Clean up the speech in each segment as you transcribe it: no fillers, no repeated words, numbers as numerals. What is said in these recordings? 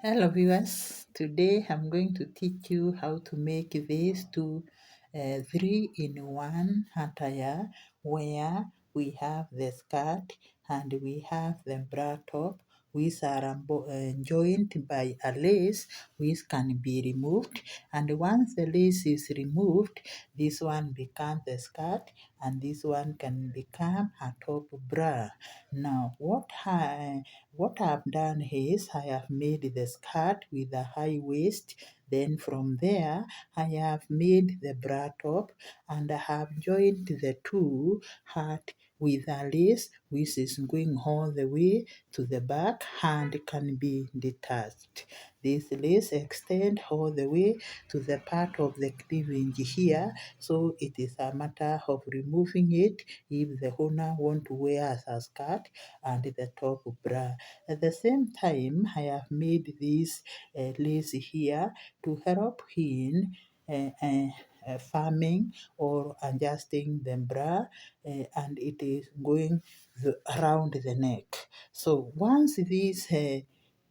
Hello viewers, today I'm going to teach you how to make this 3-in-1 attire where we have the skirt and we have the bra top which are joined by a lace which can be removed, and once the lace is removed, this one becomes the skirt and this one can become a top bra. Now what I've done is I have made the skirt with a high waist. Then from there, I have made the bra top and I have joined the two heart with a lace which is going all the way to the back and can be detached. This lace extends all the way to the part of the cleavage here, so it is a matter of removing it if the owner want to wear as a skirt and the top bra. At the same time, I have made this lace here to help in farming or adjusting the bra, and it is going around the neck. So once this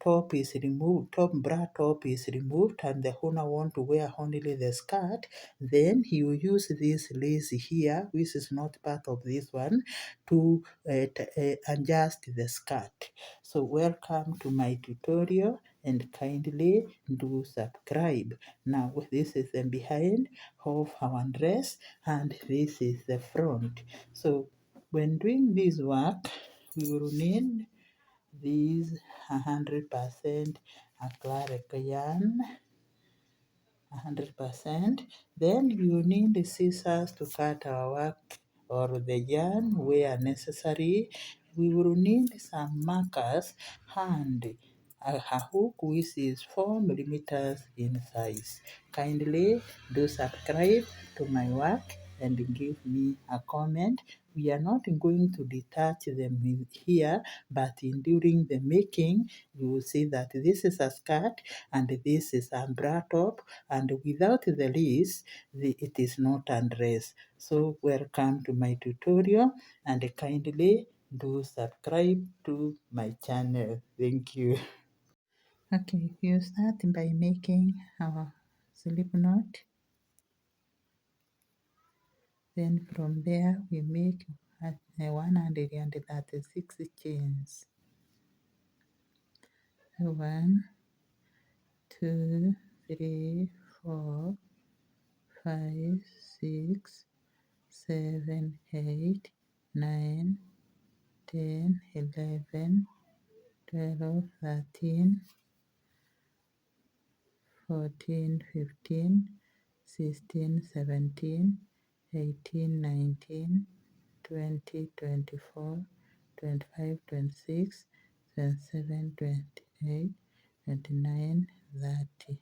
top is removed, bra top is removed, and the owner want to wear only the skirt, then he will use this lace here, which is not part of this one, to adjust the skirt. So welcome to my tutorial and kindly do subscribe. Now this is the behind of our dress and this is the front. So when doing this work, we will need these 100% acrylic yarn, 100%. Then you need the scissors to cut our work or the yarn where necessary. We will need some markers and a hook which is 4 millimeters in size. Kindly do subscribe to my work and give me a comment. We are not going to detach them here, but during the making, you will see that this is a skirt and this is a bra top, and without the lace, it is not a dress. So welcome to my tutorial and kindly do subscribe to my channel. Thank you. Okay, you start by making our slip knot. Then from there we make 136 chains. 1, 2, 3, 4, 5, 6, 7, 8, 9, 10, 11, 12, 13, 14, 15, 16, 17, 18, 19, 20, 24, 25, 26, 27, 28, 29, 30.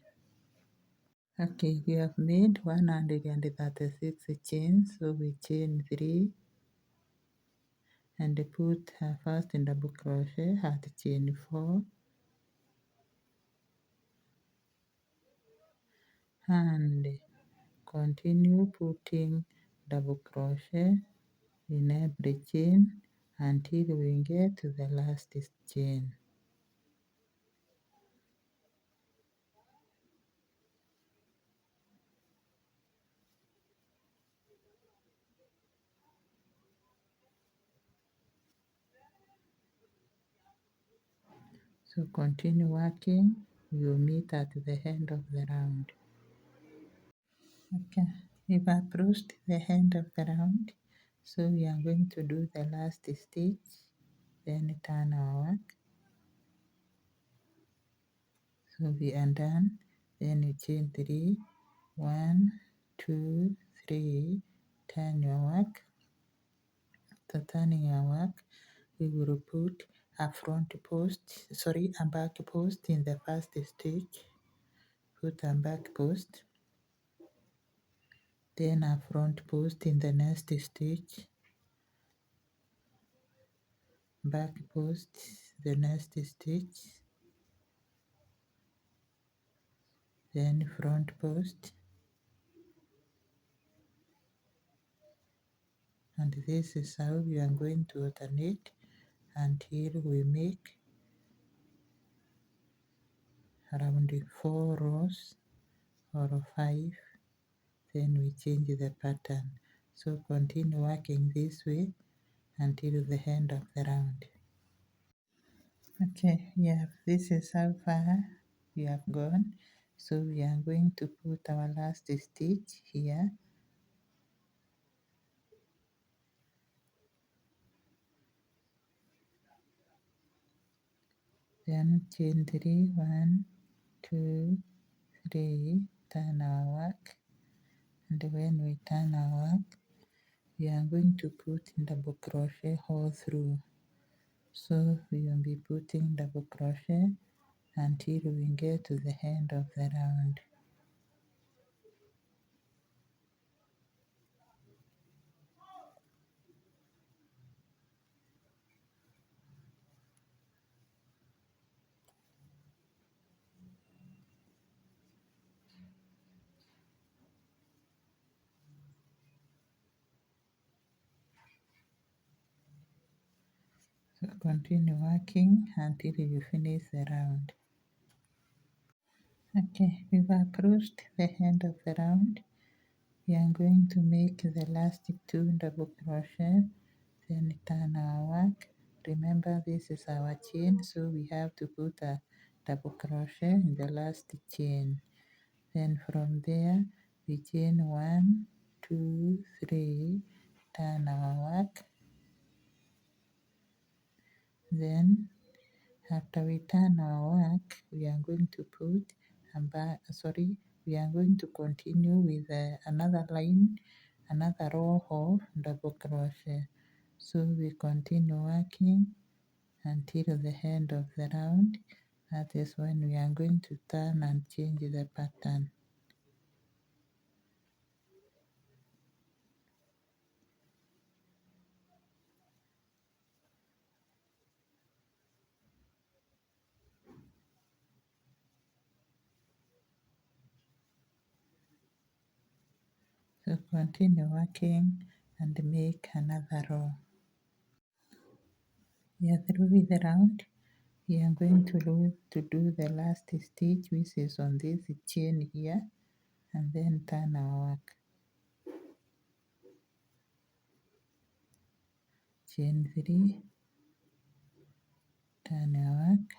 Okay, we have made 136 chains, so we chain 3 and put first in double crochet at chain 4 and continue putting double crochet in every chain until we get to the last chain. So continue working, we will meet at the end of the round. Okay, we've approached the end of the round, so we are going to do the last stitch, then turn our work. So we are done, then you chain 3, 1, 2, 3, turn your work. After turning your work, we will put a a back post in the first stitch, put a back post, then a front post in the next stitch, back post the next stitch, then front post, and this is how we are going to alternate until we make around 4 rows or 5, then we change the pattern. So continue working this way until the end of the round. Okay, yeah, this is how far we have gone. So we are going to put our last stitch here. Then chain 3, 1, 2, 3, turn our work. And when we turn our work, we are going to put double crochet all through. So we will be putting double crochet until we get to the end of the round. So continue working until you finish the round. Okay, we've approached the end of the round. We are going to make the last 2 double crochet, then turn our work. Remember, this is our chain, so we have to put a double crochet in the last chain. Then from there we chain 1, 2, 3, turn our work. Then after we turn our work, we are going to put we are going to continue with another line, another row of double crochet. So we continue working until the end of the round. That is when we are going to turn and change the pattern. So continue working and make another row. We are through with the round. We are going to do the last stitch, which is on this chain here, and then turn our work. Chain 3, turn our work,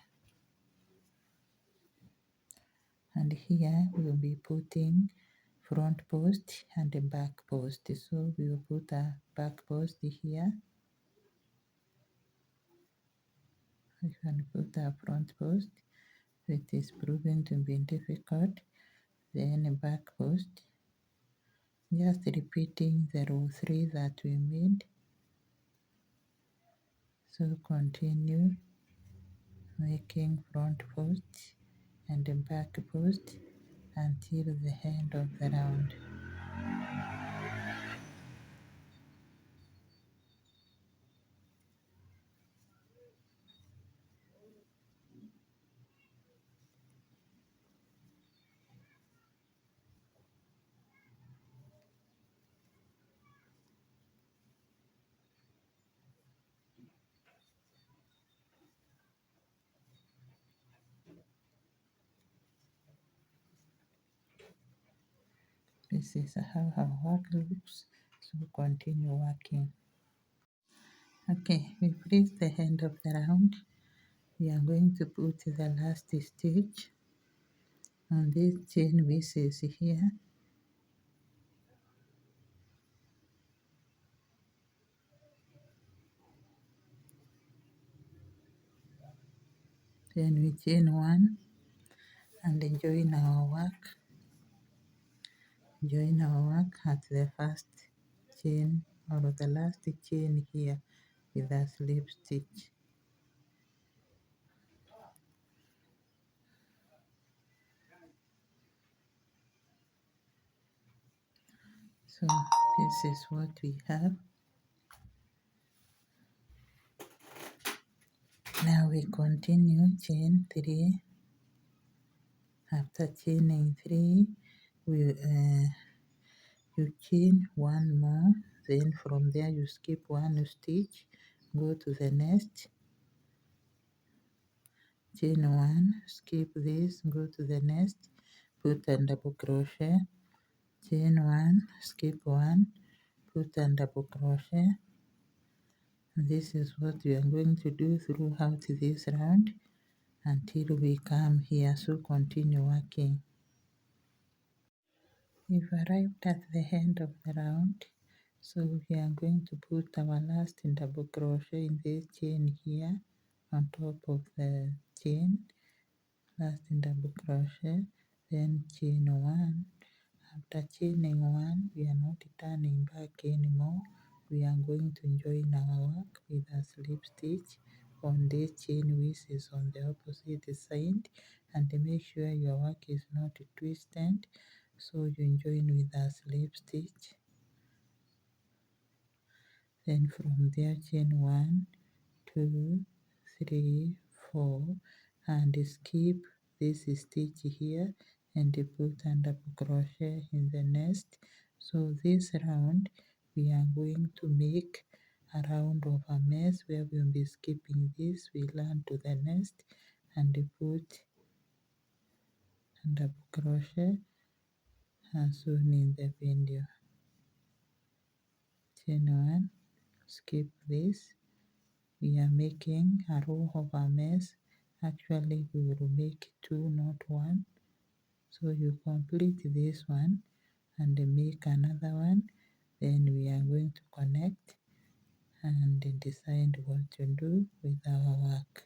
and here we will be putting front post and a back post. So we will put a back post here. We can put a front post. It is proving to be difficult. Then a back post. Just repeating the row 3 that we made. So continue making front post and back post until the end of the round. This is how our work looks, so continue working. Okay, we've reached the end of the round. We are going to put the last stitch on this chain which is here. Then we chain 1 and join our work. Join our work at the first chain or the last chain here with a slip stitch. So this is what we have. Now we continue chain 3. After chaining 3, you chain 1 more, then from there you skip 1 stitch, go to the next, chain 1, skip this, go to the next, put a double crochet, chain 1, skip 1, put a double crochet. This is what we are going to do throughout this round until we come here, so continue working. We've arrived at the end of the round, so we are going to put our last double crochet in this chain here on top of the chain, last double crochet, then chain 1. After chaining 1, we are not turning back anymore. We are going to join our work with a slip stitch on this chain which is on the opposite side, and make sure your work is not twisted, so you join with a slip stitch. Then from there chain 1, 2, 3, 4, and skip this stitch here and put a double crochet in the next. So this round we are going to make a round of a mess where we will be skipping this, we learn to the next and put a double crochet as soon in the video. Chain 1, skip this. We are making a row of a mess. Actually we will make 2, not 1. So you complete this one and make another one, then we are going to connect and decide what to do with our work.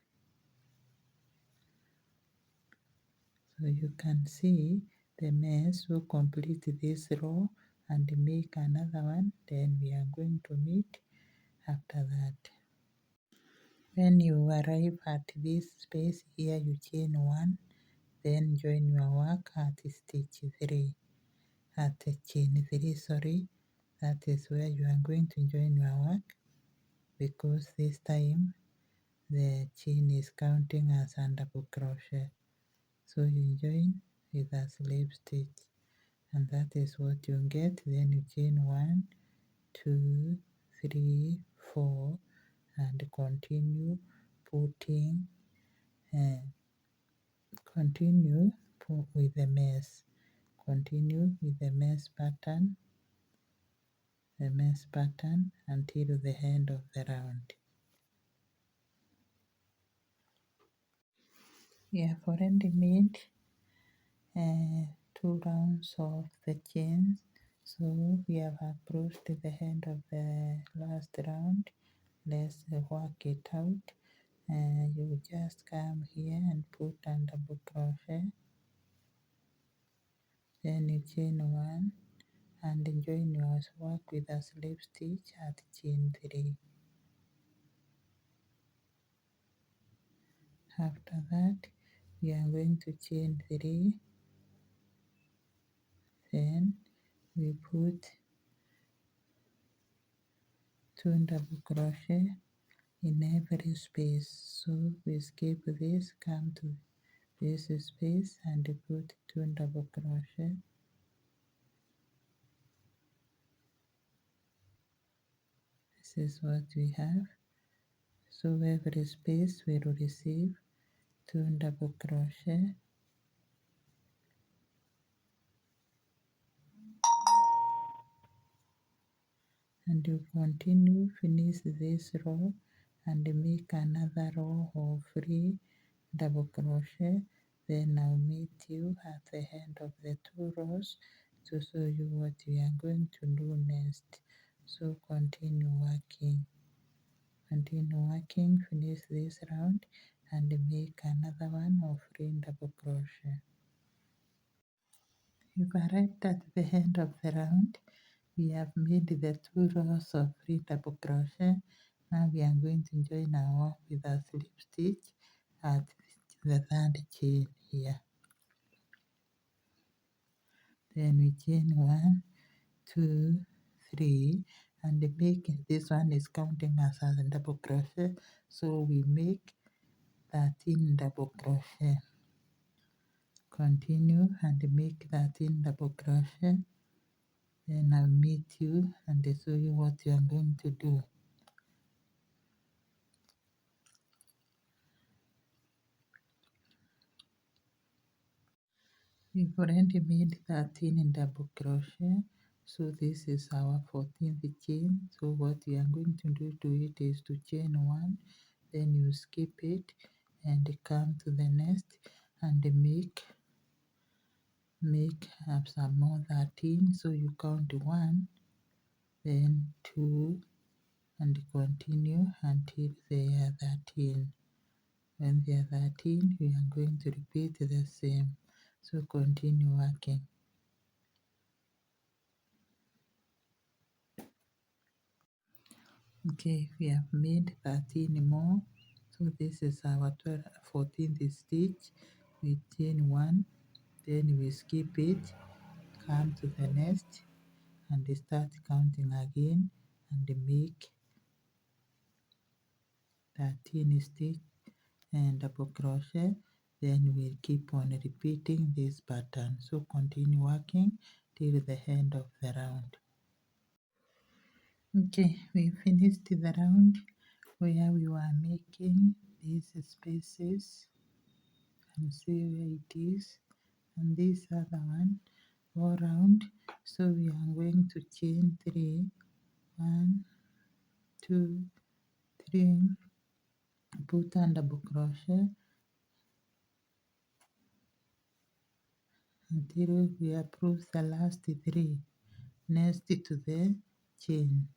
So you can see the mess. So complete this row and make another one, then we are going to meet after that. When you arrive at this space here, you chain 1, then join your work at stitch 3. At chain 3, sorry, that is where you are going to join your work, because this time the chain is counting as a double crochet. So you join with a slip stitch, and that is what you get. Then you chain 1, 2, 3, 4, and continue putting with the mess. Continue with the mess pattern until the end of the round. We have already made 2 rounds of the chains, so we have approached the end of the last round. Let's work it out. You just come here and put a double crochet, then you chain 1 and join your work with a slip stitch at chain 3. After that we are going to chain 3, then we put 2 double crochet in every space. So we skip this, come to this space and put 2 double crochet. This is what we have. So every space will receive 2 double crochet. And you continue, finish this row and make another row of 3 double crochet. Then I'll meet you at the end of the 2 rows to show you what we are going to do next. So continue working, finish this round and make another one of 3 double crochet. You've arrived at the end of the round. We have made the 2 rows of 3 double crochet. Now we are going to join our work with a slip stitch at the 3rd chain here. Then we chain 1, 2, 3, and make this one is counting as a double crochet, so we make 13 double crochet. Continue and make 13 double crochet. Then I'll meet you and show you what you are going to do. We've already made 13 in double crochet, so this is our 14th chain. So what we are going to do to it is to chain one, then you skip it and come to the next and make up some more 13. So you count 1, then 2, and continue until they are 13. When they are 13, we are going to repeat the same. So continue working. Okay, we have made 13 more. So this is our 14th stitch. We chain 1, then we skip it, come to the next, and start counting again and make 13 stitch and double crochet. Then we'll keep on repeating this pattern. So continue working till the end of the round. Okay, we finished the round where we were making these spaces and see where it is, and this other one go round. So we are going to chain 3, 1, 2, 3, put on double crochet until we approve the last 3 next to the chain.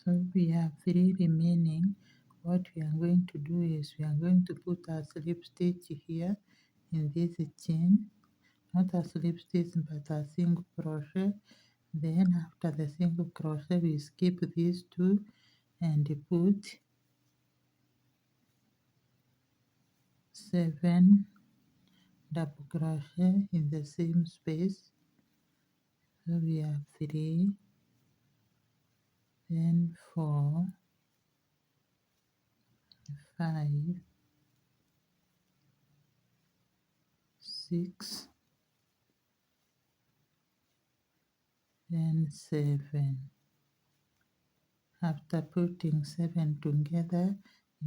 So we have 3 remaining. What we are going to do is we are going to put our slip stitch here in this chain, not a slip stitch but a single crochet. Then after the single crochet we skip these 2 and put 7 double crochet in the same space. So we have 3, then 4, 5, 6, then 7. After putting 7 together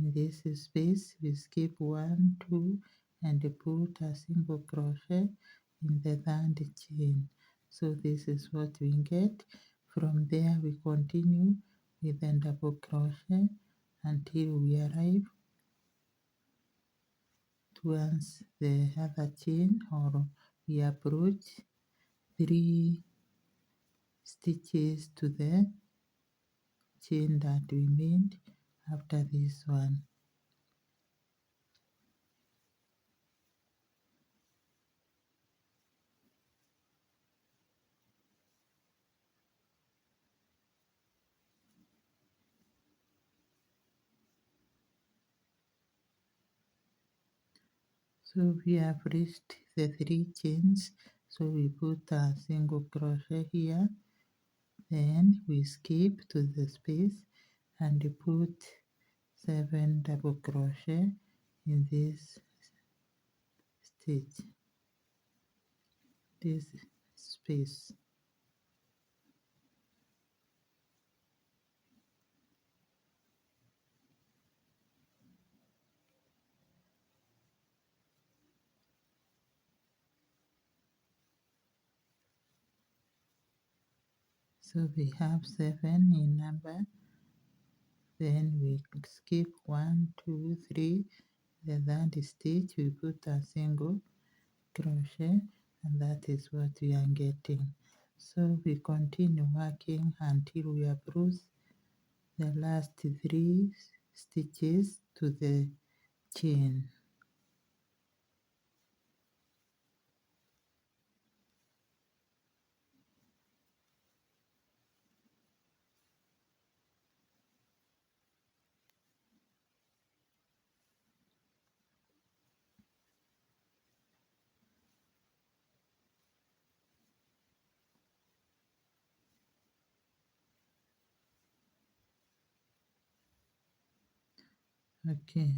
in this space, we skip 1, 2, and put a single crochet in the third chain. So this is what we get. From there we continue with a double crochet until we arrive towards the other chain, or we approach 3 stitches to the chain that we made after this one. So we have reached the 3 chains, so we put a single crochet here, then we skip to the space and put 7 double crochet in this stitch, this space. So we have 7 in number, then we skip 1, 2, 3, the third stitch we put a single crochet, and that is what we are getting. So we continue working until we approach the last 3 stitches to the chain. Okay,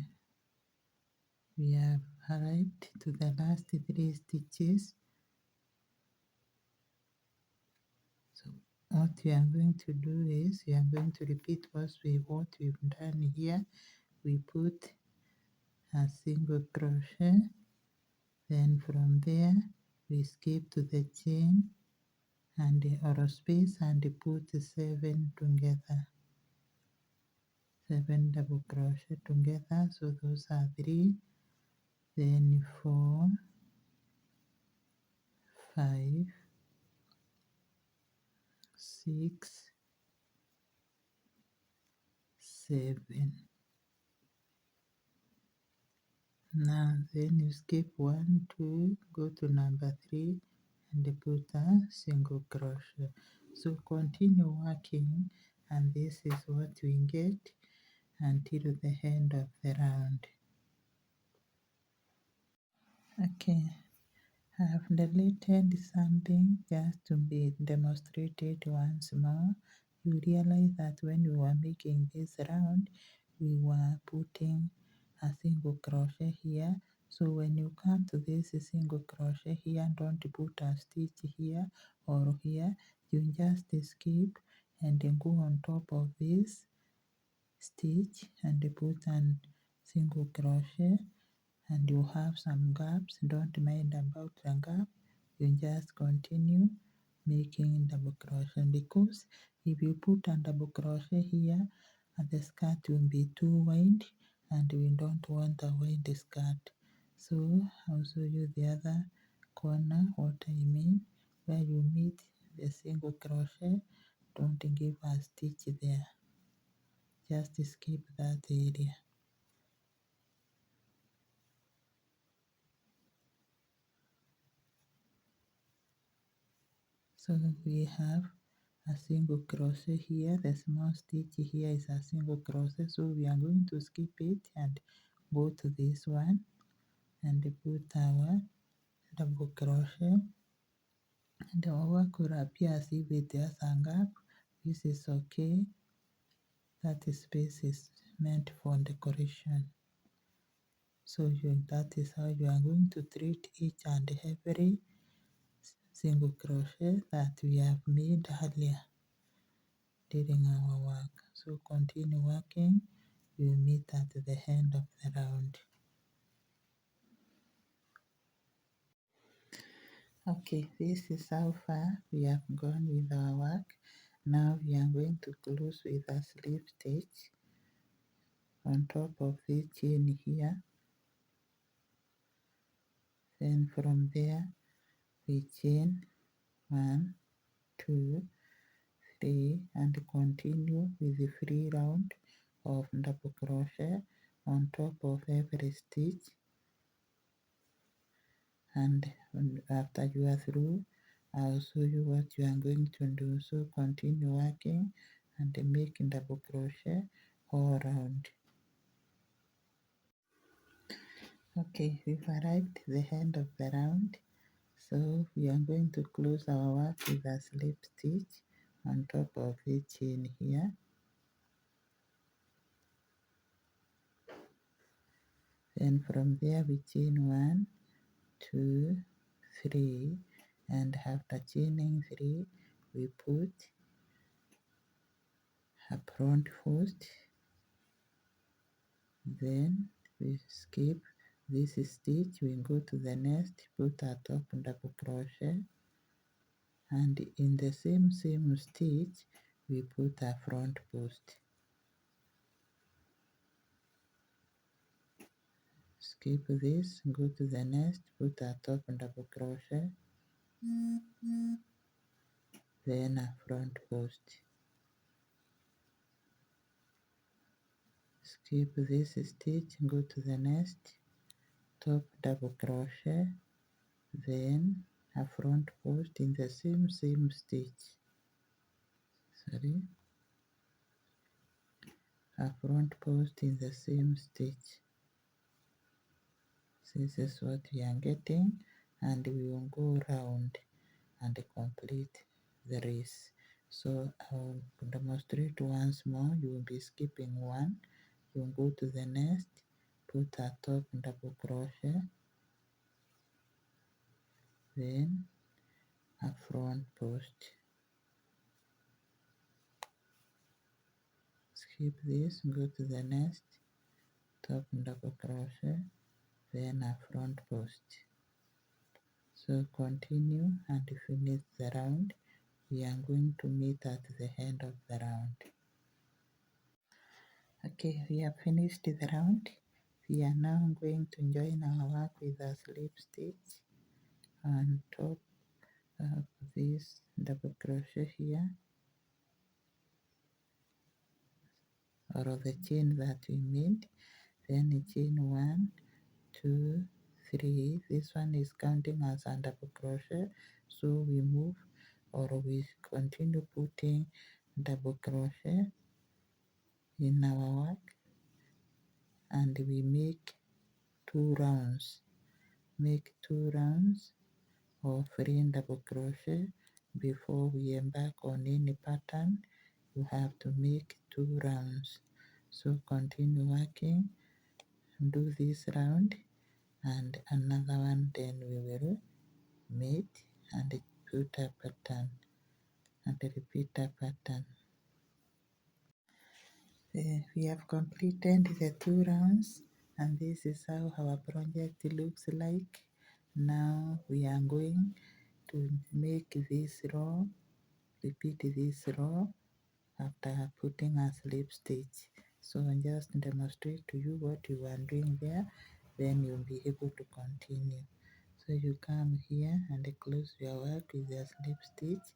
we have arrived to the last 3 stitches. So what we are going to do is we are going to repeat what we've done here. We put a single crochet, then from there we skip to the chain and the arrow space and put 7 together, 7 double crochet together. So those are 3, then 4, 5, 6, 7. Now then you skip 1, 2, go to number 3 and put a single crochet. So continue working, and this is what we get until the end of the round. Okay, I have deleted something just to be demonstrated once more. You realize that when we were making this round, we were putting a single crochet here. So when you come to this single crochet here, don't put a stitch here or here. You just skip and then go on top of this stitch and put a single crochet, and you have some gaps. Don't mind about the gap, you just continue making double crochet, because if you put a double crochet here, the skirt will be too wide and we don't want a wide skirt. So I'll show you the other corner what I mean. Where you meet the single crochet, don't give a stitch there, just skip that area. So we have a single crochet here. The small stitch here is a single crochet, so we are going to skip it and go to this one and put our double crochet, and our work will appear as if it has a gap. This is okay, that space is meant for decoration. So that is how you are going to treat each and every single crochet that we have made earlier during our work. So continue working, we'll meet at the end of the round. Okay, this is how far we have gone with our work. Now we are going to close with a slip stitch on top of this chain here. Then from there we chain 1, 2, 3 and continue with the free round of double crochet on top of every stitch, and after you are through, I'll show you what you are going to do. So continue working and make double crochet all around. Okay, we've arrived at the end of the round. So we are going to close our work with a slip stitch on top of the chain here. Then from there we chain 1, 2, 3, and after chaining 3 we put a front post. Then we skip this stitch, we go to the next, put a top double crochet, and in the same stitch we put a front post. Skip this, go to the next, put a top double crochet, then a front post. Skip this stitch, go to the next, top double crochet, then a front post in the same stitch. A front post in the same stitch. This is what we are getting, and we will go round and complete the race. So I will demonstrate once more. You will be skipping 1, you go to the next, put a top double crochet, then a front post. Skip this, go to the next, top double crochet, then a front post. So continue and finish the round. We are going to meet at the end of the round. Okay, we have finished the round. We are now going to join our work with a slip stitch on top of this double crochet here, or the chain that we made. Then chain 1, 2, 3. This one is counting as a double crochet, so we move or we continue putting double crochet in our work, and we make 2 rounds. Make 2 rounds of free double crochet. Before we embark on any pattern, you have to make 2 rounds. So continue working, do this round and another one, then we will meet and put a pattern and repeat a pattern. We have completed the 2 rounds, and this is how our project looks like. Now we are going to make this row, repeat this row after putting a slip stitch. So just demonstrate to you what you are doing there, then you'll be able to continue. So you come here and close your work with a slip stitch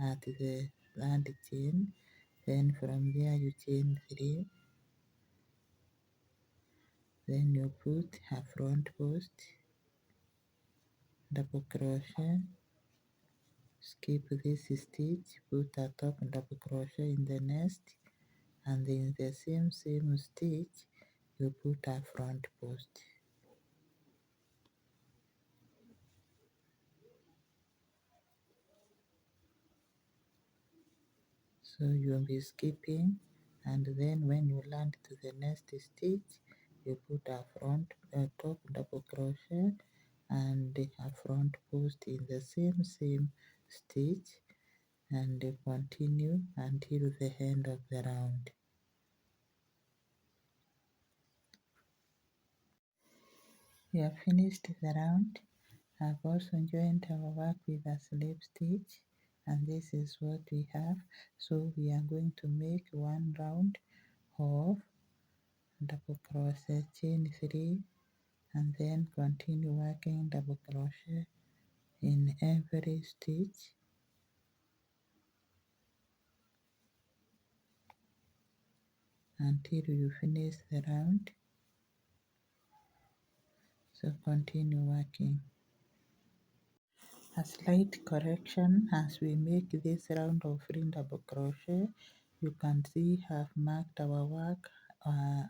at the third chain, then from there you chain 3, then you put a front post, double crochet, skip this stitch, put a top double crochet in the next, and in the same stitch you put a front post. So you'll be skipping, and then when you land to the next stitch you put a top double crochet and a front post in the same stitch, and continue until the end of the round. We have finished the round. I've also joined our work with a slip stitch, and this is what we have. So we are going to make 1 round of double crochet, chain 3, and then continue working double crochet in every stitch until you finish the round. So continue working. A slight correction: as we make this round of free double crochet, you can see I've marked our work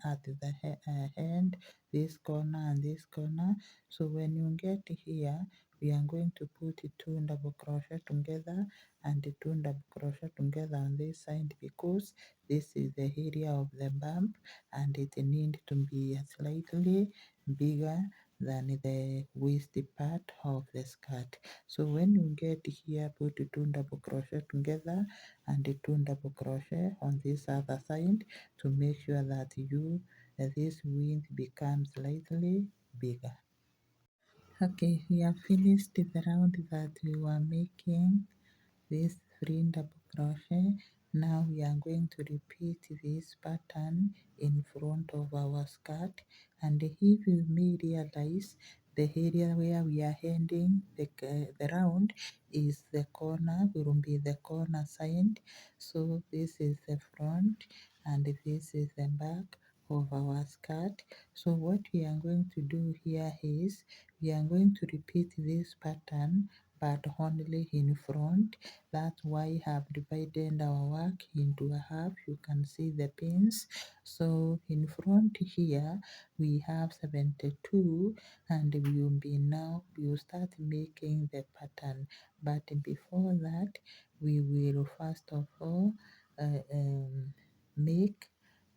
at the end, this corner and this corner. So when you get here, we are going to put 2 double crochet together and 2 double crochet together on this side, because this is the area of the bump and it needs to be slightly bigger than the waist part of the skirt. So when you get here, put 2 double crochet together and 2 double crochet on this other side to make sure that this width becomes slightly bigger. Okay, we have finished the round that we were making this free double crochet. Now we are going to repeat this pattern in front of our skirt, and if you may realize, the area where we are ending the round is the corner, will be the corner side. So this is the front and this is the back of our skirt. So what we are going to do here is we are going to repeat this pattern but only in front. That's why I have divided our work into a half. You can see the pins. So in front here we have 72, and we will start making the pattern. But before that, we will first of all make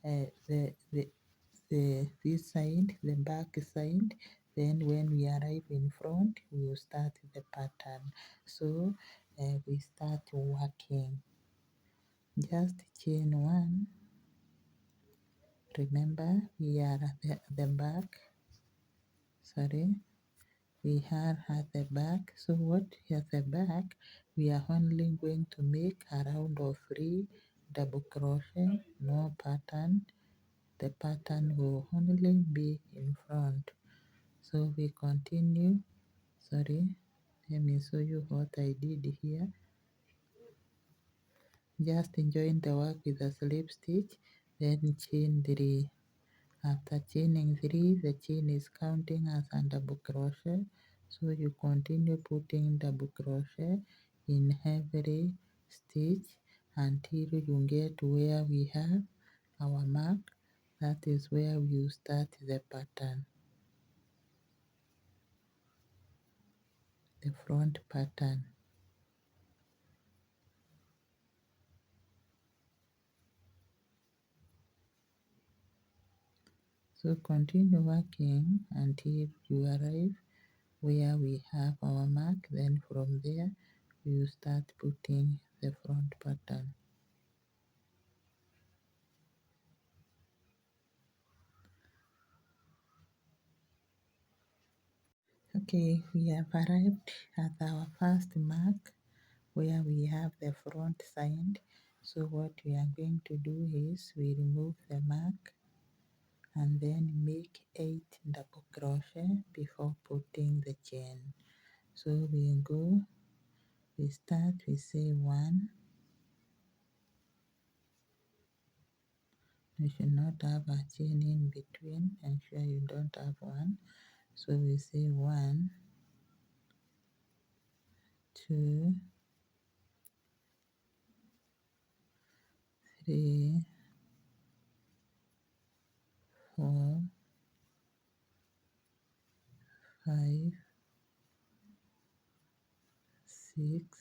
the side, the back side. Then when we arrive in front, we will start the pattern. So we start working. Just chain one. Remember, we are at the back. Sorry, we are at the back. So what at the back, we are only going to make a round of 3 double crochet, no pattern. The pattern will only be in front. So we continue. Sorry, let me show you what I did here. Just join the work with a slip stitch, then chain 3. After chaining 3, the chain is counting as a double crochet. So you continue putting double crochet in every stitch until you get where we have our mark. That is where we start the pattern, the front pattern. So continue working until you arrive where we have our mark. Then from there, we will start putting the front pattern. Okay, we have arrived at our first mark where we have the front side. So what we are going to do is we remove the mark and then make 8 double crochet before putting the chain. So we start, we say 1. You should not have a chain in between. Ensure you don't have one. So we say 1, 2, 3, 4, 5, 6,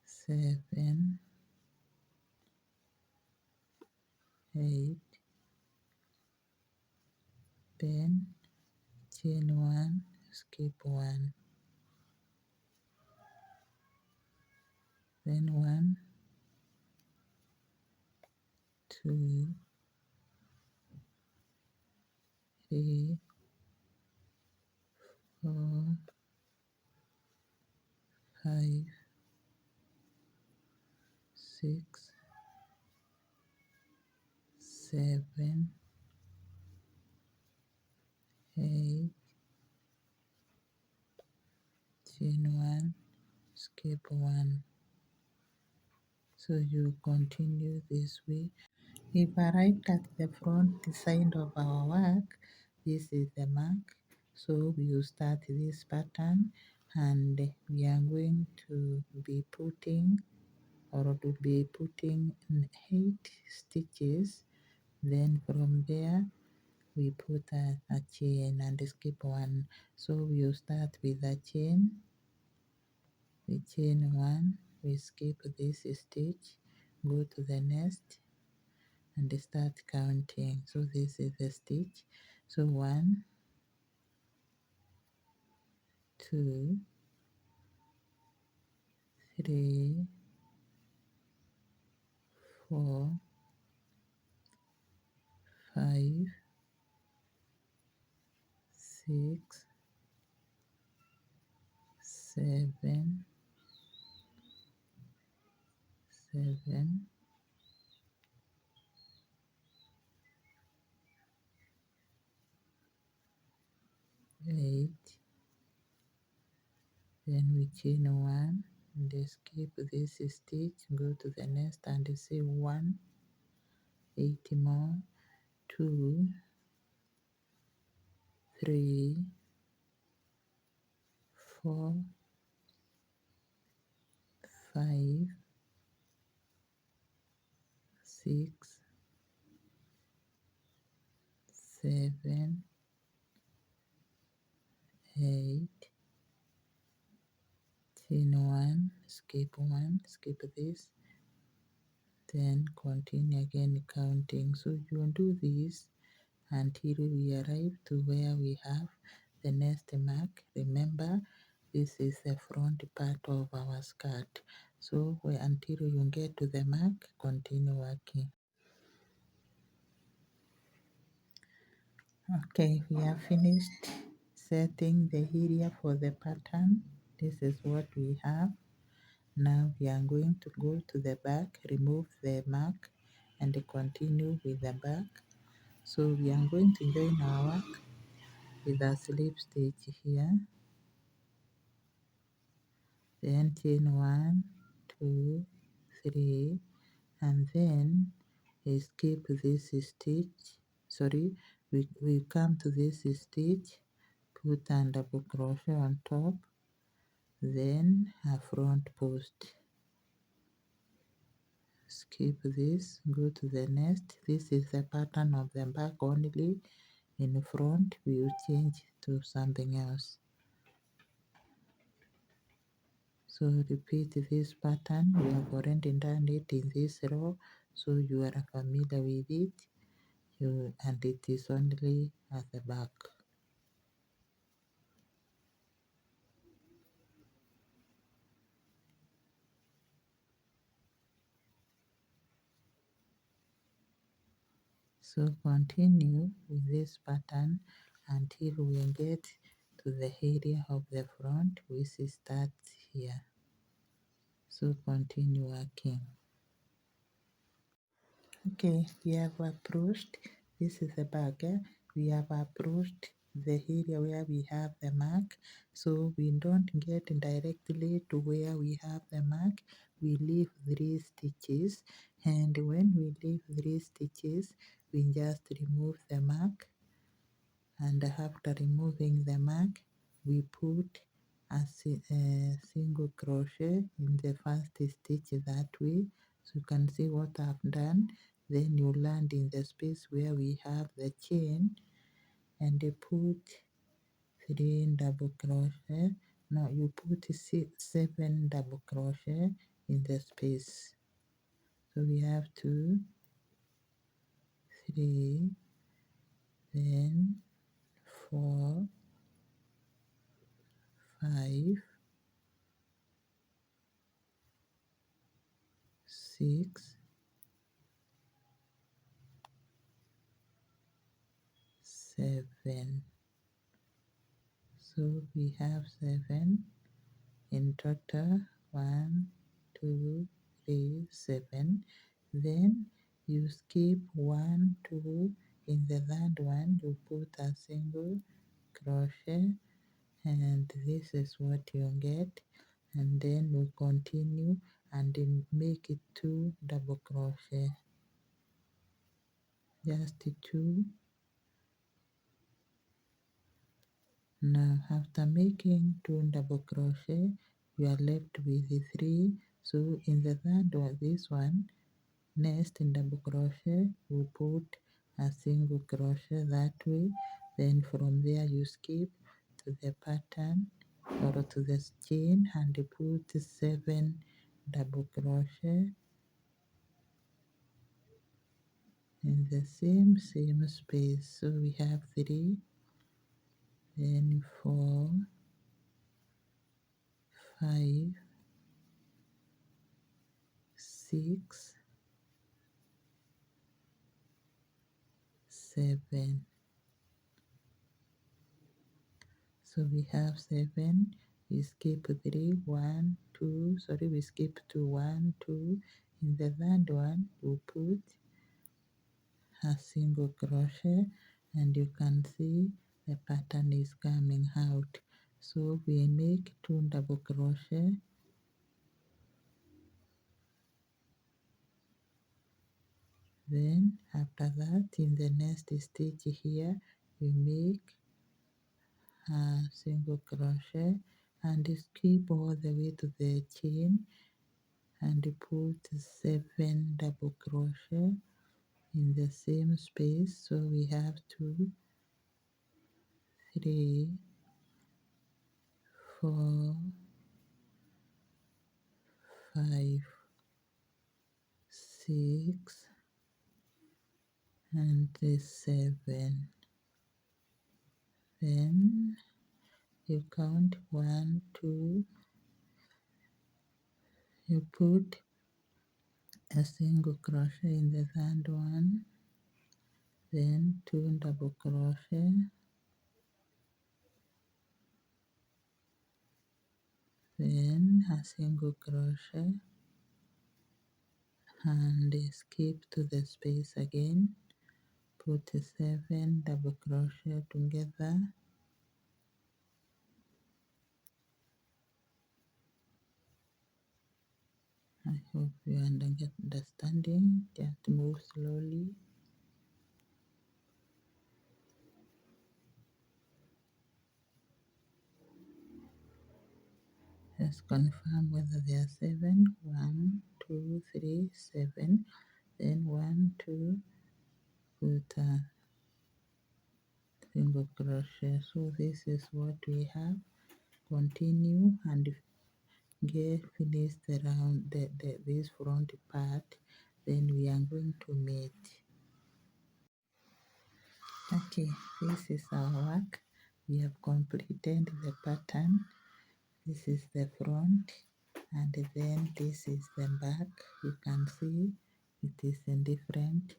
7, 8, then chain 1, skip 1, then 1, 2, 3, 4, 5, 6, 7, 8, chain 1, skip 1. So you continue this way. We've arrived at the front side of our work. This is the mark. So we will start this pattern and we are going to be putting 8 stitches. Then from there we put a chain and skip 1. So we will start with a chain. We chain 1, we skip this stitch, go to the next and start counting. So this is the stitch. So 1, 2, 3, 4, 5, 6, 7, 8. Then we chain 1 and skip this stitch, go to the next and say 1, 8 more, 2, 3, 4, 5, 6, 7, 8, chain 1, skip this, then continue again counting. So you will do this until we arrive to where we have the next mark. Remember, this is the front part of our skirt. So until you get to the mark, continue working. Okay, we have finished setting the area for the pattern. This is what we have. Now we are going to go to the back, remove the mark and continue with the back. So we are going to join our work with a slip stitch here, then chain 1, 2, 3, and then skip this stitch. Sorry, we come to this stitch, put a double crochet on top, then a front post. Skip this, go to the next. This is the pattern of the back only. In front we will change to something else. So repeat this pattern. We have already done it in this row, so you are familiar with it. And it is only at the back. So continue with this pattern until we get to the area of the front, which starts here. So continue working. Okay, we have approached, this is the back, we have approached the area where we have the mark, so we don't get directly to where we have the mark, we leave 3 stitches, and when we leave 3 stitches, we just remove the mark, and after removing the mark, we put a single crochet in the first stitch that way. So you can see what I've done. Then you land in the space where we have the chain and you put 3 double crochet. Now you put 7 double crochet in the space. So we have 2, 3, then 4, 5, 6, 7. So we have 7 in total. 1, 2, 3, 7. Then you skip 1, 2. In the third one, you put a single crochet, and this is what you get. And then you continue and then make it 2 double crochet. Just 2. Now after making 2 double crochet, you are left with 3. So in the third one, this one, next in double crochet, you put a single crochet that way. Then from there you skip to the pattern or to the chain and you put 7 double crochet in the same space. So we have 3, then 4, 5, 6, 7. So we have 7. We skip 3, 1, 2. Sorry, we skip to 1, 2. In the third one, we put a single crochet, and you can see the pattern is coming out. So we make 2 double crochet. Then after that, in the next stitch here, we make a single crochet and skip all the way to the chain and put 7 double crochet in the same space. So we have 2, 3, 4, 5, 6 and this 7. Then you count 1, 2, you put a single crochet in the third one, then 2 double crochet, then a single crochet, and skip to the space again, put 7 double crochet together, I hope you are understanding, just move slowly. Just confirm whether there are 7. 1, 2, 3, 7. Then 1, 2, put a single crochet. So this is what we have. Continue and get finish the round this front part. Then we are going to mate. Okay, this is our work. We have completed the pattern. This is the front, and then this is the back. You can see it is in different,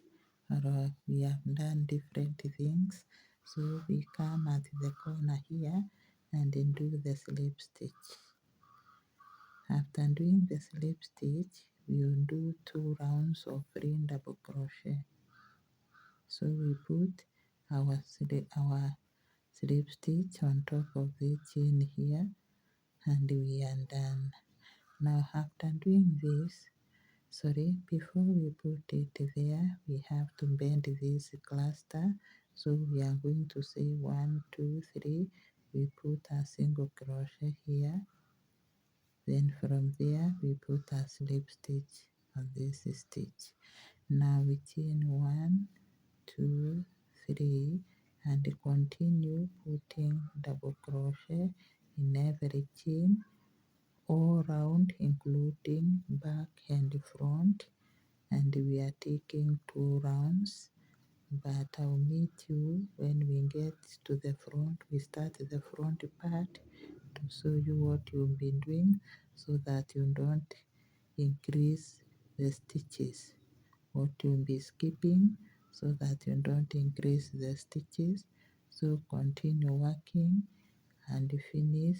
or we have done different things. So we come at the corner here and then do the slip stitch. After doing the slip stitch, we will do 2 rounds of green double crochet. So we put our slip stitch on top of the chain here, and we are done. Now after doing this, before we put it there, we have to bend this cluster. So we are going to say 1, 2, 3. We put a single crochet here. Then from there we put a slip stitch on this stitch. Now we chain 1, 2, 3, and continue putting double crochet in every chain all round, including back and front, and we are taking 2 rounds, but I'll meet you when we get to the front. We start the front part to show you what you'll be doing so that you don't increase the stitches, what you'll be skipping so that you don't increase the stitches. So continue working and finish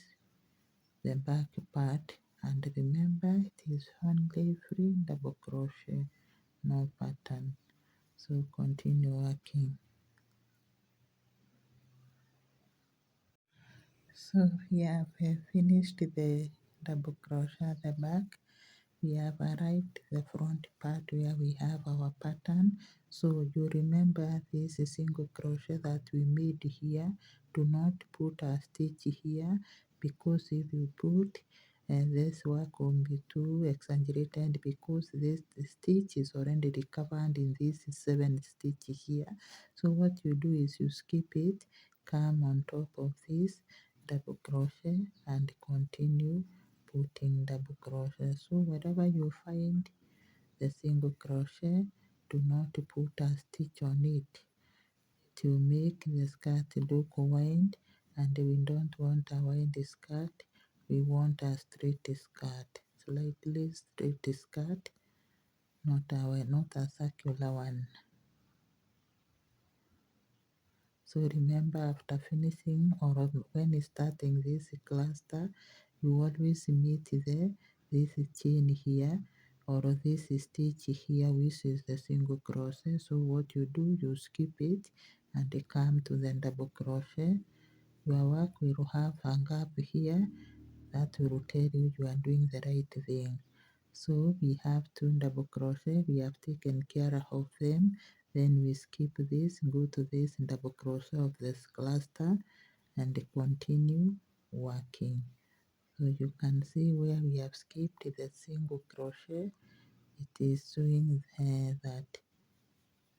the back part, and remember it is only free double crochet, no pattern. So continue working. So here we have finished the double crochet at the back. We have arrived the front part where we have our pattern. So you remember this single crochet that we made here. Do not put a stitch here, because if you put, this work will be too exaggerated, because this stitch is already covered in this 7 stitch here. So what you do is you skip it, come on top of this double crochet and continue putting double crochet. So wherever you find the single crochet, do not put a stitch on it. It will make the skirt look wide, and we don't want a wide skirt. We want a straight skirt, slightly straight skirt, not a circular one. So remember, after finishing or when starting this cluster, you always meet this chain here or this stitch here, which is the single crochet. So what you do, you skip it and come to the double crochet. Your work will have a gap here that will tell you are doing the right thing. So we have 2 double crochet, we have taken care of them. Then we skip this, go to this double crochet of this cluster and continue working. So you can see where we have skipped the single crochet. It is showing that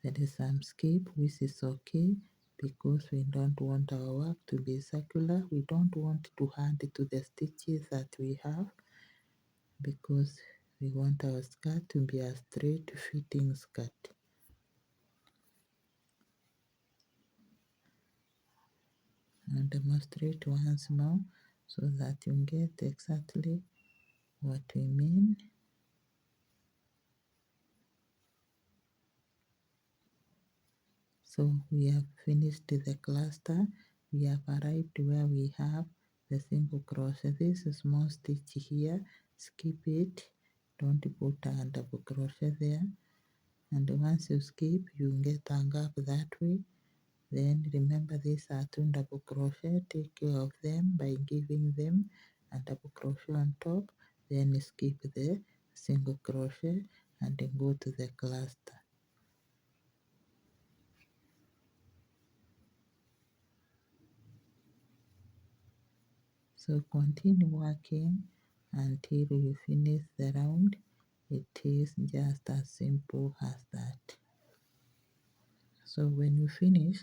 there is some skip, which is okay, because we don't want our work to be circular. We don't want to add to the stitches that we have, because We want our skirt to be a straight fitting skirt. I'll demonstrate once more so that you get exactly what we mean. So we have finished the cluster. We have arrived where we have the single crochet. This small stitch here, skip it. Don't put a double crochet there. And once you skip, you get a gap that way. Then remember these are 2 double crochet. Take care of them by giving them a double crochet on top. Then skip the single crochet and then go to the cluster. So continue working until you finish the round. It is just as simple as that. So when you finish,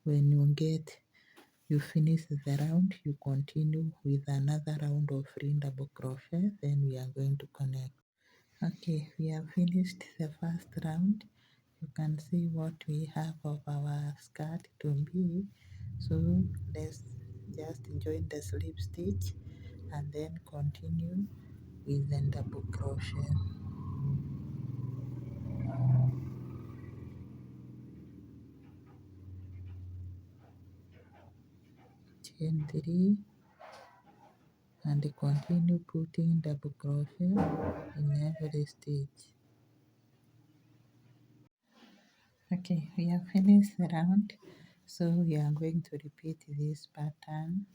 you finish the round, you continue with another round of 3 double crochet, then we are going to connect. Okay, we have finished the first round. You can see what we have of our skirt to be. So let's just join the slip stitch and then continue with the double crochet. Chain 3 and continue putting double crochet in every stitch. Okay, we have finished the round, so we are going to repeat this pattern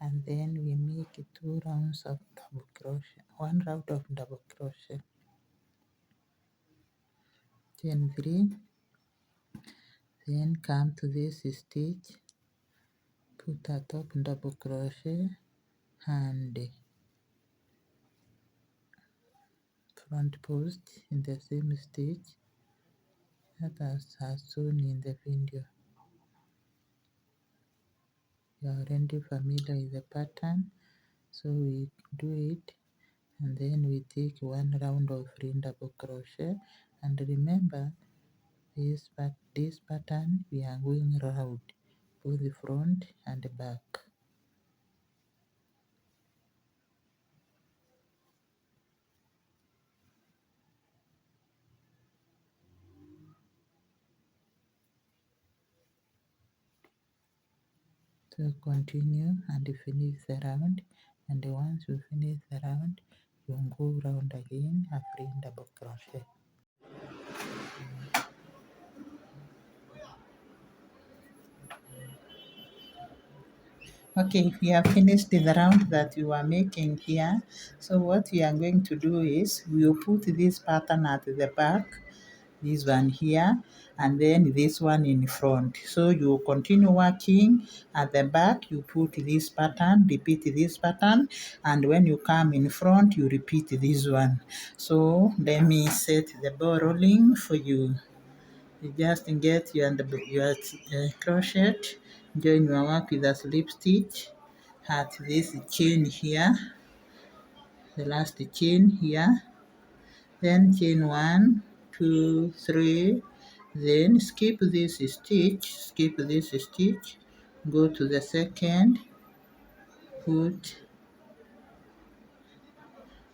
and then we make 2 rounds of double crochet, 1 round of double crochet. Chain 3, then come to this stitch, put a top double crochet and front post in the same stitch that as shown in the video. You are already familiar with the pattern, so we do it and then we take 1 round of free double crochet, and remember this pattern we are going round both the front and the back. So continue and finish the round, and once you finish the round you go round again a free double crochet. Okay, we have finished the round that we were making here. So what we are going to do is we will put this pattern at the back, this one here, and then this one in front. So you continue working at the back, you put this pattern, repeat this pattern, and when you come in front, you repeat this one. So let me set the ball rolling for you. You just get your crochet, join your work with a slip stitch at this chain here, the last chain here, then chain 1, 2, 3, then skip this stitch, go to the second, put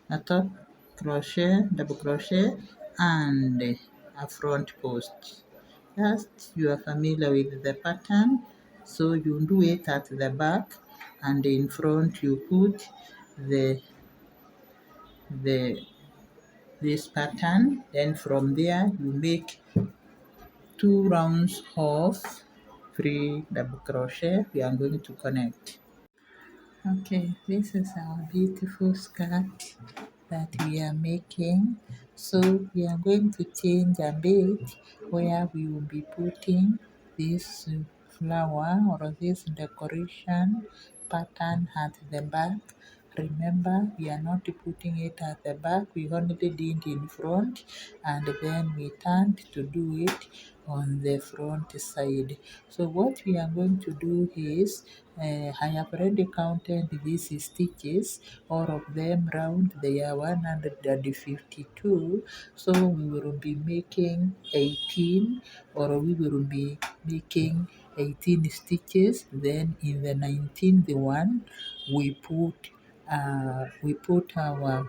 a top crochet, double crochet, and a front post. Just you are familiar with the pattern, so you do it at the back, and in front you put the this pattern. Then from there you make 2 rounds of free double crochet. We are going to connect. Okay, this is our beautiful skirt that we are making. So we are going to change a bit where we will be putting this flower or this decoration pattern at the back, Remember, we are not putting it at the back, we only did in front, and then we turned to do it on the front side. So what we are going to do is, I have already counted these stitches, all of them round, they are 152. So we will be making 18, or we will be making 18 stitches. Then in the 19th one, we put our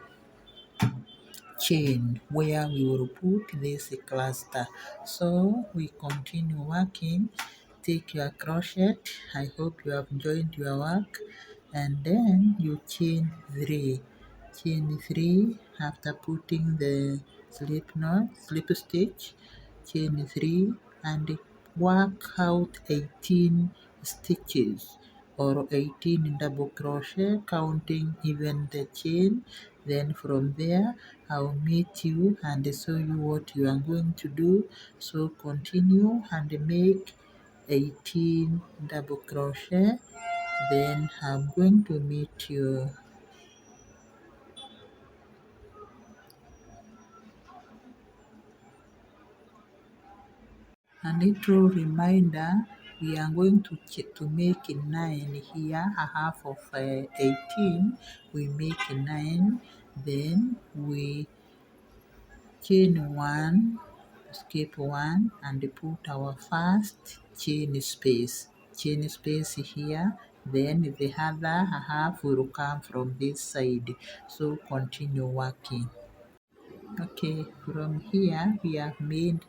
chain where we will put this cluster. So we continue working. Take your crochet. I hope you have enjoyed your work, and then you chain 3. Chain 3 after putting the slip stitch. Chain 3 and work out 18 stitches or 18 double crochet, counting even the chain. Then from there I'll meet you and show you what you are going to do. So continue and make 18 double crochet. Then I'm going to meet you. A little reminder, we are going to make 9 here, a half of 18, we make 9, then we chain 1, skip 1 and put our first chain space here, then the other half will come from this side. So continue working. Okay, from here we have made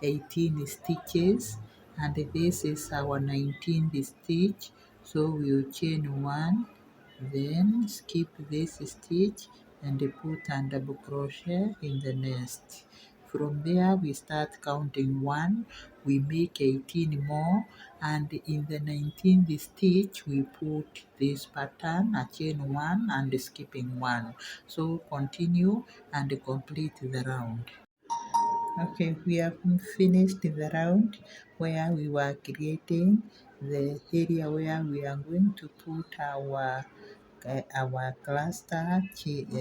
18 stitches, and this is our 19th stitch. So we will chain 1, then skip this stitch and put a double crochet in the next. From there we start counting 1, we make 18 more, and in the 19th stitch we put this pattern, a chain 1 and skipping 1. So continue and complete the round. Okay, we have finished the round where we were creating the area where we are going to put our cluster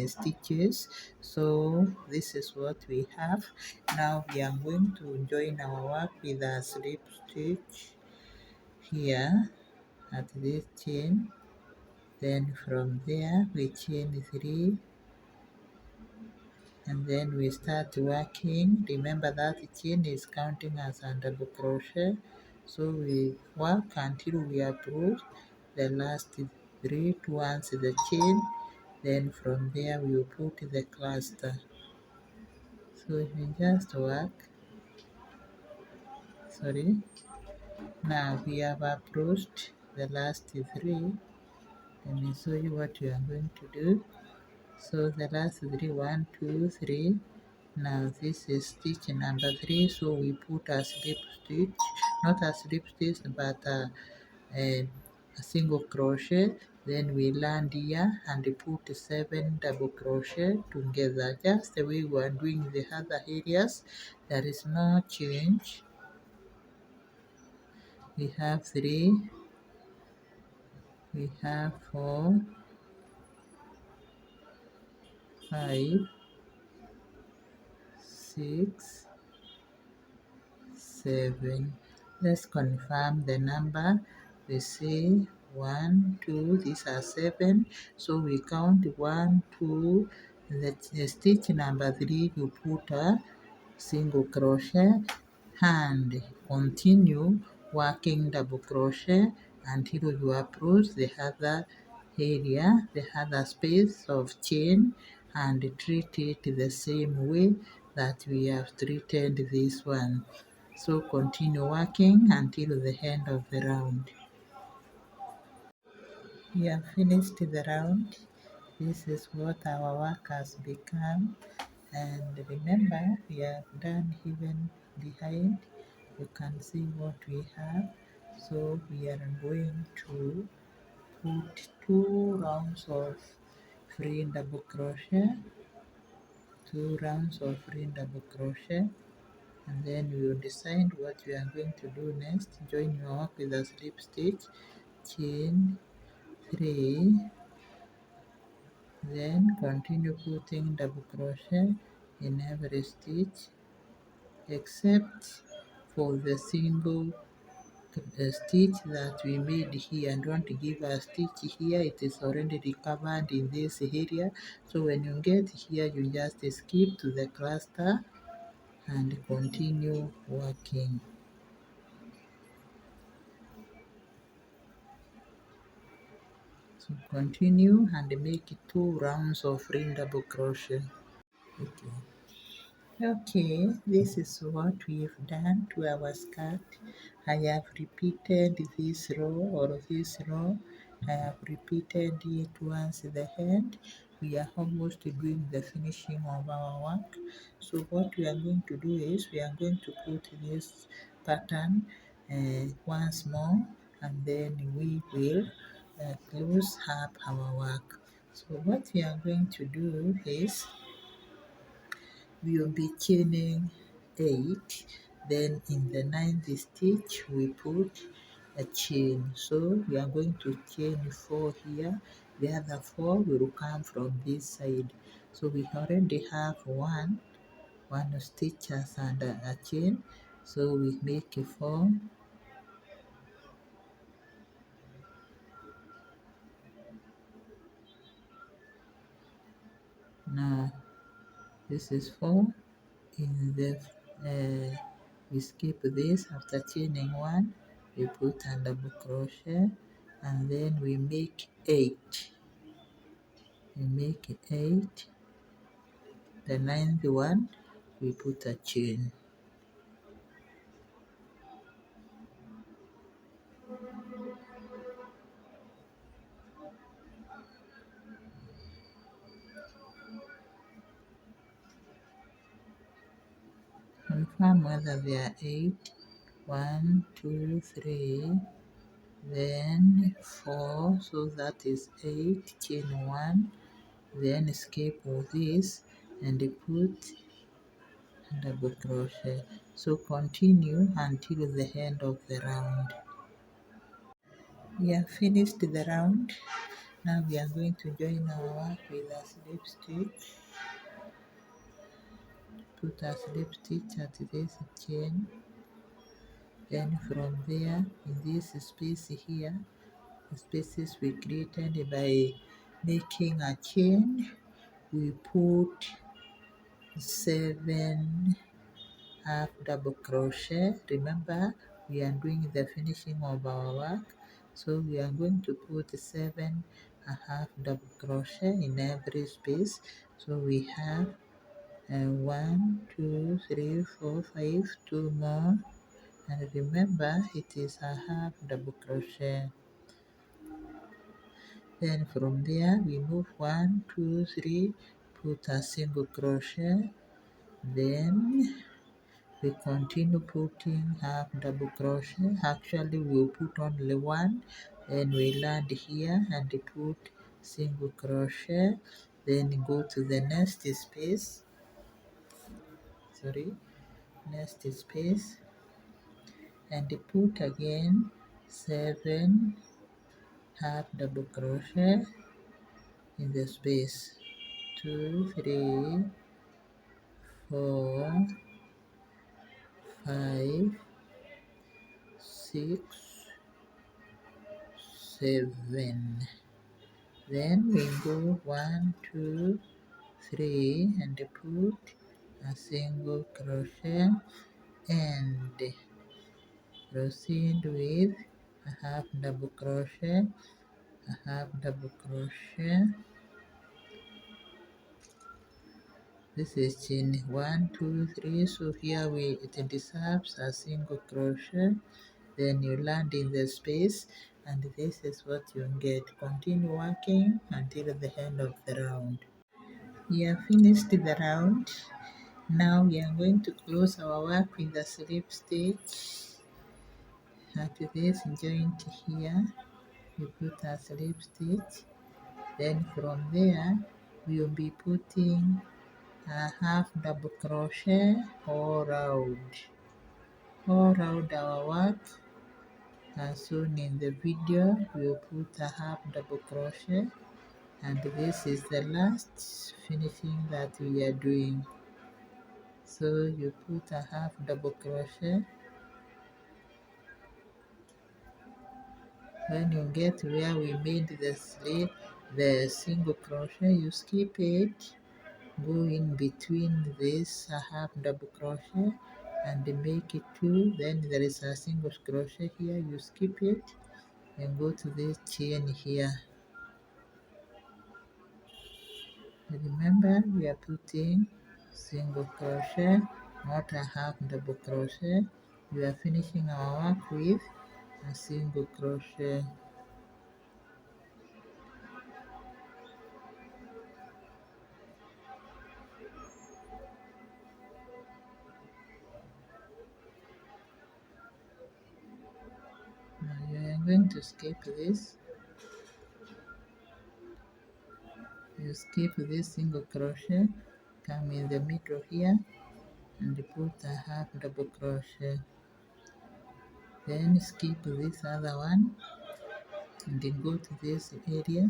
stitches. So this is what we have. Now we are going to join our work with a slip stitch here at this chain. Then from there we chain 3, and then we start working. Remember that chain is counting as a double crochet, so we work until we approach the last 3 towards the chain. Then from there we will put the cluster. So we just work. Sorry, now we have approached the last 3. Let me show you what we are going to do. So the last 3, 1, 2, 3. Now this is stitch number 3, so we put a slip stitch, not a slip stitch but a single crochet. Then we land here and put 7 double crochet together, just the way we are doing the other areas. There is no change. We have 3, we have 4, 5, 6, 7. Let's confirm the number. We say 1, 2, these are 7. So we count 1, 2, the stitch number 3, you put a single crochet and continue working double crochet until you approach the other area, the other space of chain, and treat it the same way that we have treated this one. So continue working until the end of the round. We have finished the round. This is what our work has become. And remember, we have done even behind. You can see what we have. So we are going to put 2 rounds of free double crochet, 2 rounds of free double crochet, and then we will decide what we are going to do next. Join your work with a slip stitch, chain 3, Then continue putting double crochet in every stitch except for the single stitch that we made here. Don't give a stitch here, it is already recovered in this area. So when you get here, you just skip to the cluster and continue working. So continue and make 2 rounds of ring double crochet. Okay. Okay, this is what we've done to our skirt. I have repeated this row or this row. I have repeated it once at the end. We are almost doing the finishing of our work. So what we are going to do is we are going to put this pattern once more, and then we will close up our work. So what we are going to do is we will be chaining 8, then in the 9th stitch we put a chain. So we are going to chain 4 here, the other 4 will come from this side. So we already have one stitches and a chain, so we make 4. Now this is 4 in the we skip this. After chaining 1, we put a double crochet, and then we make 8. We make 8. The 9th one we put a chain. Confirm whether there are 8. 1, 2, 3, then 4, so that is 8. Chain 1, then skip all this and put double crochet. So continue until the end of the round. We have finished the round. Now we are going to join our work with a slip stitch. Put a slip stitch at this chain. Then from there, in this space here, the spaces we created by making a chain, we put 7 half double crochet. Remember, we are doing the finishing of our work, so we are going to put 7 half double crochet in every space. So we have 1, 2, 3, 4, 5, 2 more, and remember it is a half double crochet. Then from there we move 1, 2, 3, put a single crochet, then we continue putting half double crochet. Actually we'll put only 1, then we land here and put single crochet, then go to the next space, next space, and put again 7 half double crochet in the space. 2, 3, 4, 5, 6, 7. Then we go 1, 2, 3 and put a single crochet and proceed with a half double crochet, a half double crochet. This is chain 1, 2, 3. So here it deserves a single crochet, then you land in the space, and this is what you get. Continue working until the end of the round. We have finished the round. Now we are going to close our work with the slip stitch at this joint here. We put a slip stitch, then from there we will be putting a half double crochet all round our work. As soon in the video we will put a half double crochet, and this is the last finishing that we are doing. So you put a half double crochet. When you get where we made the sleeve, the single crochet, you skip it, go in between this a half double crochet and make it two. Then there is a single crochet here, you skip it and go to this chain here. Remember, we are putting single crochet, not a half double crochet. We are finishing our work with a single crochet. Now you are going to skip this. You skip this single crochet, come in the middle here and put a half double crochet. Then skip this other one and then go to this area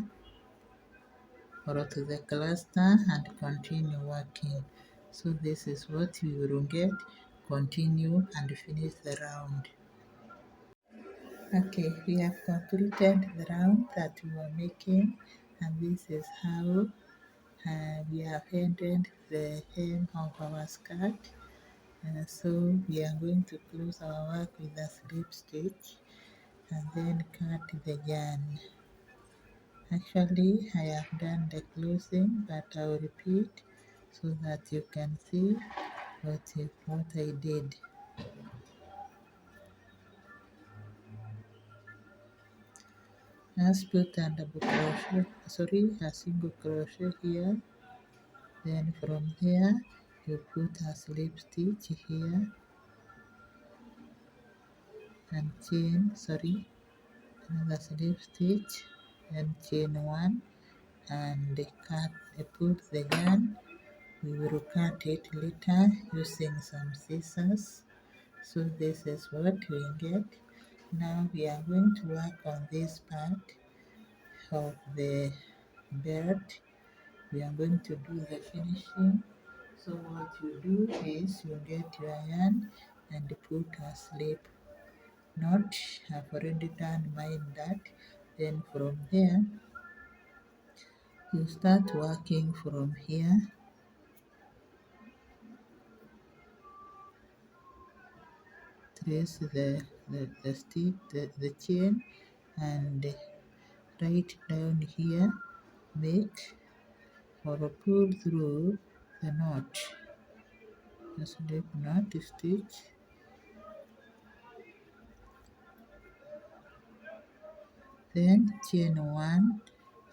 or to the cluster and continue working. So this is what you will get. Continue and finish the round. Okay, we have completed the round that we were making, and this is how we have ended the hem of our skirt. So we are going to close our work with a slip stitch and then cut the yarn. Actually, I have done the closing, but I will repeat so that you can see what I did. Just put a double crochet, a single crochet here. Then from here, you put a slip stitch here and chain, another slip stitch, then chain one and put the yarn. We will cut it later using some scissors. So this is what we get. Now we are going to work on this part of the belt. We are going to do the finishing. So what you do is you get your yarn and put a slip knot. I've already done mine that. Then from there you start working from here. Trace the stick, the chain, and right down here make or pull through the knot. The slip knot stitch, then chain one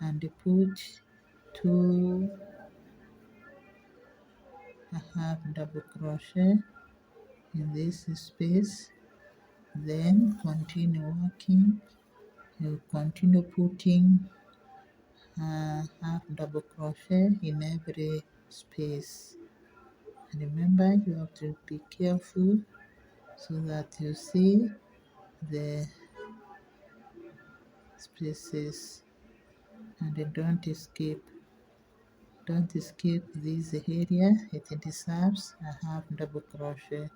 and put two a half double crochet in this space. Then continue working. You continue putting half double crochet in every space. Remember, you have to be careful so that you see the spaces and don't skip this area. It deserves a half double crochet.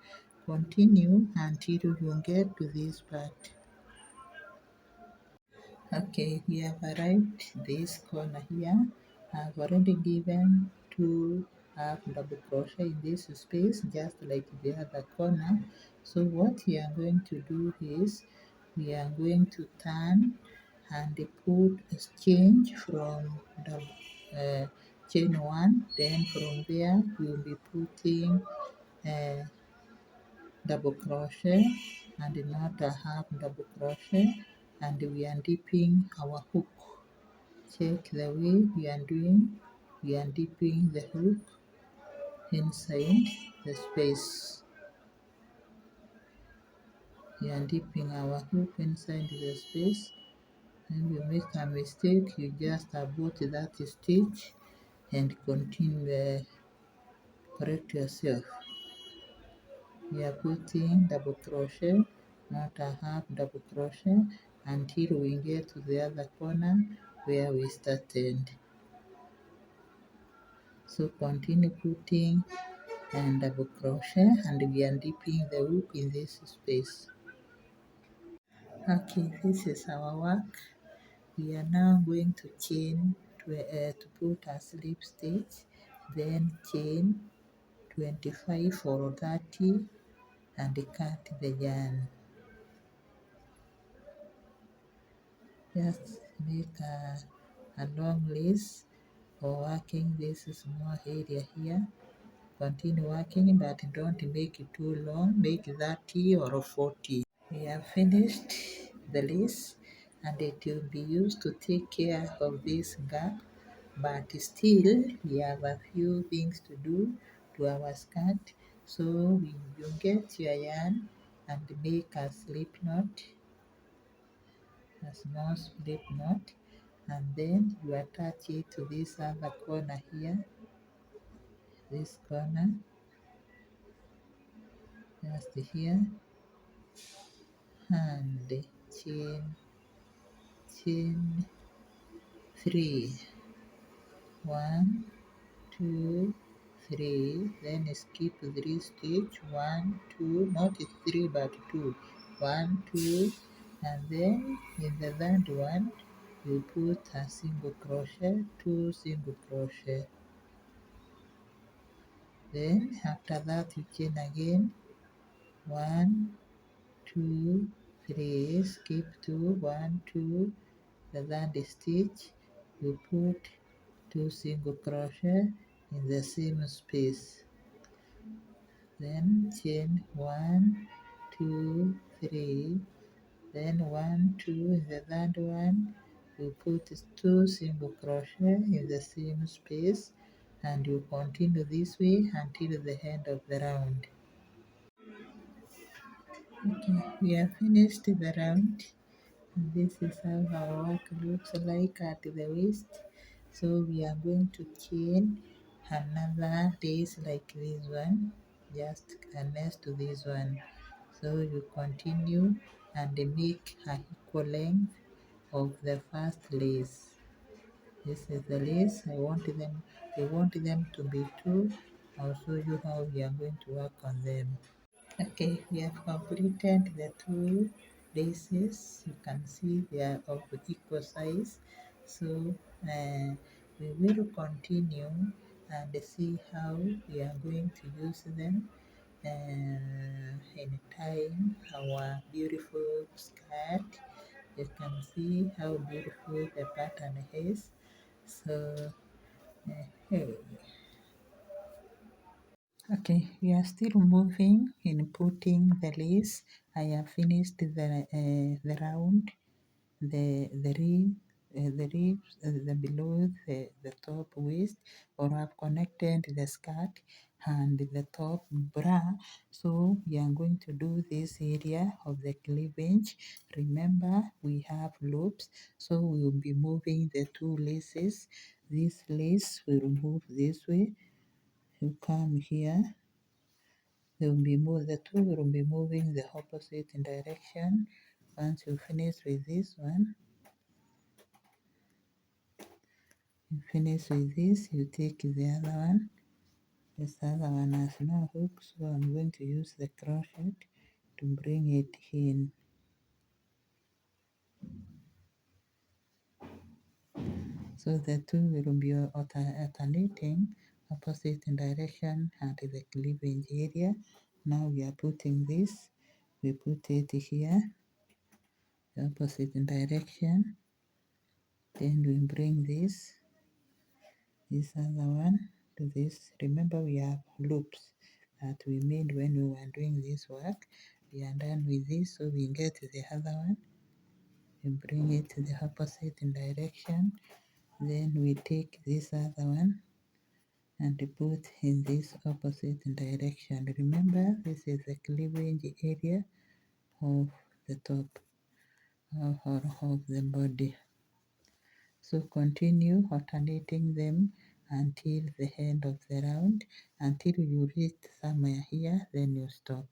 Continue until you get to this part. Okay, we have arrived this corner here. I've already given two half double crochet in this space just like the other corner. So what we are going to do is we are going to turn and put a change from the chain one. Then from there we'll be putting double crochet and not a half double crochet, and we are dipping our hook. Check the way we are doing. We are dipping the hook inside the space. We are dipping our hook inside the space. When you make a mistake, you just abort that stitch and continue, correct yourself. We are putting double crochet, not a half double crochet, until we get to the other corner where we started. So continue putting and double crochet, and we are dipping the hook in this space. Okay, this is our work. We are now going to chain to put a slip stitch, then chain 25 or 30 and cut the yarn. Just make a long lace for working this small area here. Continue working, but don't make it too long, make 30 or 40. We have finished the lace, and it will be used to take care of this gap, but still we have a few things to do to our skirt. So you get your yarn and make a slip knot, a small slip knot, and then you attach it to this other corner here, this corner, just here, and chain 3, 1, 2, 3, then skip 3 stitch, 1, 2, not 3 but 2, 1, 2, and then in the third one you put a single crochet, 2 single crochet, then after that you chain again, 1, 2, 3, skip 2, 1, 2, the third stitch you put 2 single crochet in the same space, then chain 1, 2, 3, then 1, 2 in the third one, you put 2 single crochet in the same space, and you continue this way until the end of the round. Okay, we have finished the round. This is how our work looks like at the waist. So we are going to chain another lace like this one, just next to this one. So you continue and make an equal length of the first lace. This is the lace. I want them to be two. I'll show you how we are going to work on them. Okay, we have completed the two laces. You can see they are of equal size. So we will continue and see how we are going to use them in tying our beautiful skirt. You can see how beautiful the pattern is. So, hey. Okay, we are still moving in putting the lace. I have finished the round, the rib, the ribs, the below the top waist, or I've connected the skirt and the top bra. So we are going to do this area of the cleavage. Remember, we have loops, so we will be moving the two laces. This lace will move this way. You come here, the two will be moving the opposite direction. Once you finish with this one, you take the other one. This other one has no hook, so I'm going to use the crochet to bring it in. So the two will be alternating opposite direction at the cleavage area. Now we are putting this, we put it here, the opposite direction. Then we bring this other one to this. Remember, we have loops that we made when we were doing this work. We are done with this, so we get to the other one. We bring it to the opposite direction. Then we take this other one and put in this opposite direction. Remember, this is the cleavage area of the top of the body. So continue alternating them until the end of the round, until you reach somewhere here, then you stop.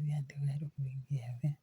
and the way of being here.